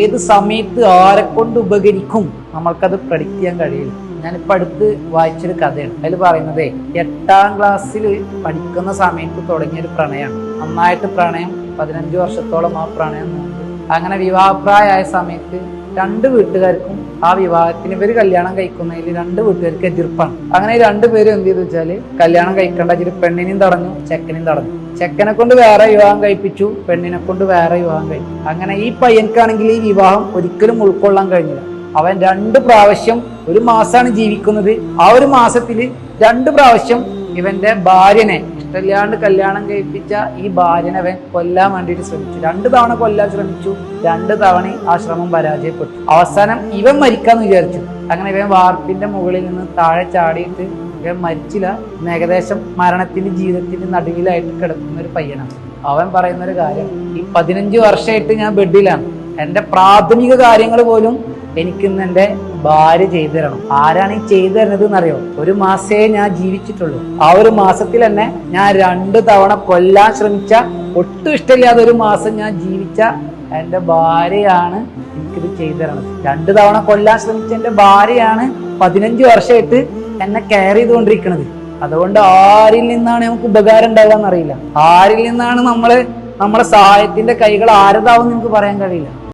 ഏത് സമയത്ത് ആരെ കൊണ്ട് ഉപകരിക്കും നമ്മൾക്കത് പ്രഡിക്റ്റ് ചെയ്യാൻ കഴിയില്ല. ഞാനിപ്പോൾ അടുത്ത് വായിച്ചൊരു കഥയാണ്. അതിൽ പറയുന്നത് 8ാം ക്ലാസ്സിൽ പഠിക്കുന്ന സമയത്ത് തുടങ്ങിയൊരു പ്രണയമാണ്. നന്നായിട്ട് പ്രണയം 15 വർഷത്തോളം ആ പ്രണയം നോക്കി. അങ്ങനെ വിവാഹപ്രായമായ സമയത്ത് 2 വീട്ടുകാർക്കും ആ വിവാഹത്തിന് ഇവര് കല്യാണം കഴിക്കുന്നതിൽ 2 വീട്ടുകാർക്ക് എതിർപ്പാണ്. അങ്ങനെ 2 പേരും എന്ത് ചെയ്തു വെച്ചാല് കല്യാണം കഴിക്കേണ്ട പെണ്ണിനെയും തടഞ്ഞു, ചെക്കനെയും തടഞ്ഞു. ചെക്കനെ കൊണ്ട് വേറെ വിവാഹം കഴിപ്പിച്ചു, പെണ്ണിനെ കൊണ്ട് വേറെ വിവാഹം കഴിച്ചു. അങ്ങനെ ഈ പയ്യൻക്കാണെങ്കിൽ ഈ വിവാഹം ഒരിക്കലും ഉൾക്കൊള്ളാൻ കഴിഞ്ഞില്ല. അവൻ 2 പ്രാവശ്യം, ഒരു മാസമാണ് ജീവിക്കുന്നത്, ആ ഒരു മാസത്തില് 2 പ്രാവശ്യം ഇവന്റെ ഭാര്യനെ ഇഷ്ടമില്ലാണ്ട് കല്യാണം കഴിപ്പിച്ച ഈ ഭാര്യനെ അവൻ കൊല്ലാൻ വേണ്ടിയിട്ട് ശ്രമിച്ചു. 2 തവണ കൊല്ലാൻ ശ്രമിച്ചു, 2 തവണ ആ ശ്രമം പരാജയപ്പെട്ടു. അവസാനം ഇവൻ മരിക്കാന്ന് വിചാരിച്ചു. അങ്ങനെ ഇവൻ വാർപ്പിന്റെ മുകളിൽ നിന്ന് താഴെ ചാടിയിട്ട് ഇവൻ മരിച്ചില്ല. ഏകദേശം മരണത്തിന്റെ ജീവിതത്തിന്റെ നടുവിലായിട്ട് കിടക്കുന്ന ഒരു പയ്യനാണ്. അവൻ പറയുന്ന ഒരു കാര്യം, ഈ 15 വർഷമായിട്ട് ഞാൻ ബെഡിലാണ്, എന്റെ പ്രാഥമിക കാര്യങ്ങൾ പോലും എനിക്കിന്ന് എന്റെ ഭാര്യ ചെയ്തു തരണം. ആരാണ് ഈ ചെയ്തു തരുന്നത് എന്നറിയോ? ഒരു മാസേ ഞാൻ ജീവിച്ചിട്ടുള്ളൂ. ആ ഒരു മാസത്തിൽ തന്നെ ഞാൻ 2 തവണ കൊല്ലാൻ ശ്രമിച്ച, ഒട്ടും ഇഷ്ടമില്ലാതെ ഒരു മാസം ഞാൻ ജീവിച്ച എന്റെ ഭാര്യയാണ് എനിക്കിത് ചെയ്തു തരണം. 2 തവണ കൊല്ലാൻ ശ്രമിച്ച എന്റെ ഭാര്യയാണ് 15 വർഷമായിട്ട് എന്നെ കെയർ ചെയ്തുകൊണ്ടിരിക്കുന്നത്. അതുകൊണ്ട് ആരിൽ നിന്നാണ് നമുക്ക് ഉപകാരം ഉണ്ടാവുക എന്നറിയില്ല. ആരിൽ നിന്നാണ് നമ്മളെ സഹായത്തിന്റെ കൈകൾ ആരതാവും നിങ്ങൾക്ക് പറയാൻ കഴിയില്ല.